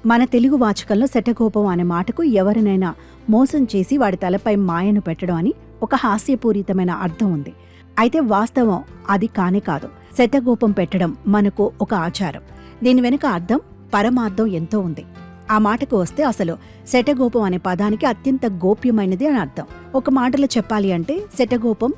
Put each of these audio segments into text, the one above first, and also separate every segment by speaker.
Speaker 1: మన తెలుగు వాచకంలో శఠగోపం అనే మాటకు ఎవరినైనా మోసం చేసి వాడి తలపై మాయను పెట్టడం అని ఒక హాస్యపూరితమైన అర్థం ఉంది. అయితే వాస్తవం అది కానే కాదు. శఠగోపం పెట్టడం మనకు ఒక ఆచారం. దీని వెనుక అర్థం, పరమార్థం ఎంతో ఉంది. ఆ మాటకు వస్తే అసలు శఠగోపం అనే పదానికి అత్యంత గోప్యమైనది అని అర్థం. ఒక మాటలో చెప్పాలి అంటే శఠగోపం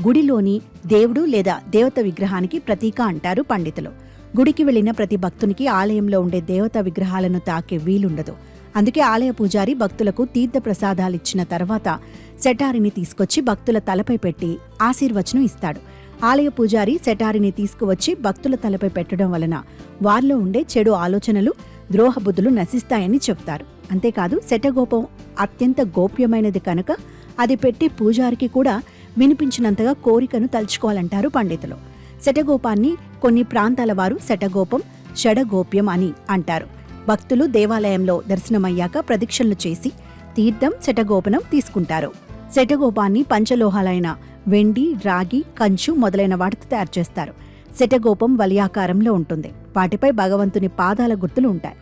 Speaker 1: గుడిలోని దేవుడు లేదా దేవత విగ్రహానికి ప్రతీక అంటారు పండితులు. గుడికి వెళ్లిన ప్రతి భక్తునికి ఆలయంలో ఉండే దేవతా విగ్రహాలను తాకే వీలుండదు. అందుకే ఆలయ పూజారి భక్తులకు తీర్థ ప్రసాదాలిచ్చిన తర్వాత సెటారిని తీసుకొచ్చి భక్తుల తలపై పెట్టి ఆశీర్వచనం ఇస్తాడు. ఆలయ పూజారి సెటారిని తీసుకువచ్చి భక్తుల తలపై పెట్టడం వలన వారిలో ఉండే చెడు ఆలోచనలు, ద్రోహబుద్ధులు నశిస్తాయని చెప్తారు. అంతేకాదు శఠగోపం అత్యంత గోప్యమైనది కనుక అది పెట్టి పూజారికి కూడా వినిపించినంతగా కోరికను తలుచుకోవాలంటారు పండితులు. శఠగోపాన్ని కొన్ని ప్రాంతాల వారు శఠగోపం, షడగోప్యం అని అంటారు. భక్తులు దేవాలయంలో దర్శనమయ్యాక ప్రదక్షిణలు చేసి తీర్థం, శఠగోపనం తీసుకుంటారు. శఠగోపాన్ని పంచలోహాలైన వెండి, రాగి, కంచు మొదలైన వాటితో తయారు చేస్తారు. శఠగోపం వలయాకారంలో ఉంటుంది. వాటిపై భగవంతుని పాదాల గుర్తులు ఉంటాయి.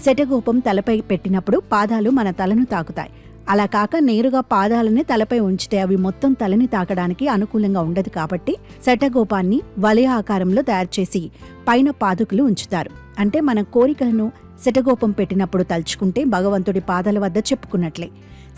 Speaker 1: శఠగోపం తలపై పెట్టినప్పుడు పాదాలు మన తలను తాకుతాయి. అలా కాక నేరుగా పాదాలనే తలపై ఉంచితే అవి మొత్తం తలని తాకడానికి అనుకూలంగా ఉండదు. కాబట్టి శఠగోపాన్ని వలయ ఆకారంలో తయారు చేసి పైన పాదుకులు ఉంచుతారు. అంటే మన కోరికలను శఠగోపం పెట్టినప్పుడు తలుచుకుంటే భగవంతుడి పాదాల వద్ద చెప్పుకున్నట్లే.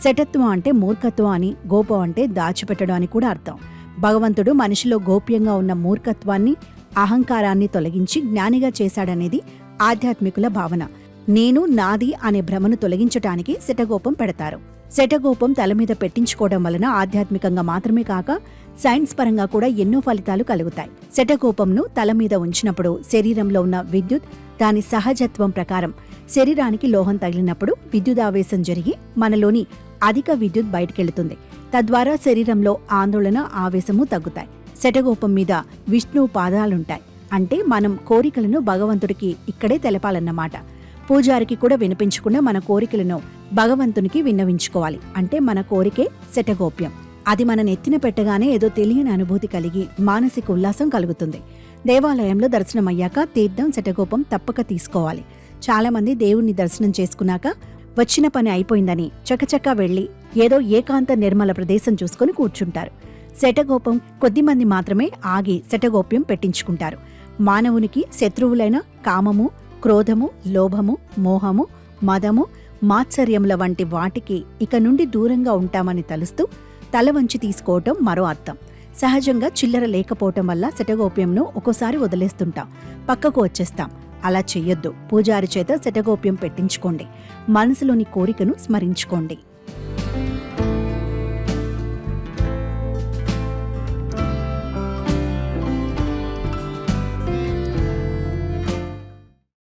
Speaker 1: శఠత్వం అంటే మూర్ఖత్వం అని, గోపం అంటే దాచిపెట్టడం అని కూడా అర్థం. భగవంతుడు మనిషిలో గోప్యంగా ఉన్న మూర్ఖత్వాన్ని, అహంకారాన్ని తొలగించి జ్ఞానిగా చేశాడనేది ఆధ్యాత్మికుల భావన. నేను, నాది అనే భ్రమను తొలగించటానికి శఠగోపం పెడతారు. శఠగోపం తల మీద పెట్టించుకోవడం వలన ఆధ్యాత్మికంగా మాత్రమే కాక సైన్స్ పరంగా కూడా ఎన్నో ఫలితాలు కలుగుతాయి. శఠగోపంను తల మీద ఉంచినప్పుడు శరీరంలో ఉన్న విద్యుత్ దాని సహజత్వం ప్రకారం శరీరానికి లోహం తగిలినప్పుడు విద్యుదావేశం జరిగి మనలోని అధిక విద్యుత్ బయటకెళ్తుంది. తద్వారా శరీరంలో ఆందోళన, ఆవేశము తగ్గుతాయి. శఠగోపం మీద విష్ణువు పాదాలుంటాయి. అంటే మనం కోరికలను భగవంతుడికి ఇక్కడే తెలపాలన్నమాట. పూజారికి కూడా వినిపించకుండా మన కోరికలను భగవంతునికి విన్నవించుకోవాలి. అంటే మన కోరికే శఠగోప్యం. అది మన నెత్తిన పెట్టగానే ఏదో తెలియని అనుభూతి కలిగి మానసిక ఉల్లాసం కలుగుతుంది. దేవాలయంలో దర్శనమయ్యాక తీర్థం, శఠగోపం తప్పక తీసుకోవాలి. చాలా మంది దేవుణ్ణి దర్శనం చేసుకున్నాక వచ్చిన పని అయిపోయిందని చకచకా వెళ్లి ఏదో ఏకాంత నిర్మల ప్రదేశం చూసుకుని కూర్చుంటారు. శఠగోపం కొద్దిమంది మాత్రమే ఆగి శఠగోప్యం పెట్టించుకుంటారు. మానవునికి శత్రువులైన కామము, క్రోధము, లోభము, మోహము, మదము, మాత్సర్యముల వంటి వాటికి ఇక నుండి దూరంగా ఉంటామని తలుస్తూ తల వంచి తీసుకోవటం మరో అర్థం. సహజంగా చిల్లర లేకపోవటం వల్ల శఠగోప్యంను ఒక్కోసారి వదిలేస్తుంటాం, పక్కకు వచ్చేస్తాం. అలా చెయ్యొద్దు. పూజారి చేత శఠగోప్యం పెట్టించుకోండి. మనసులోని కోరికను స్మరించుకోండి.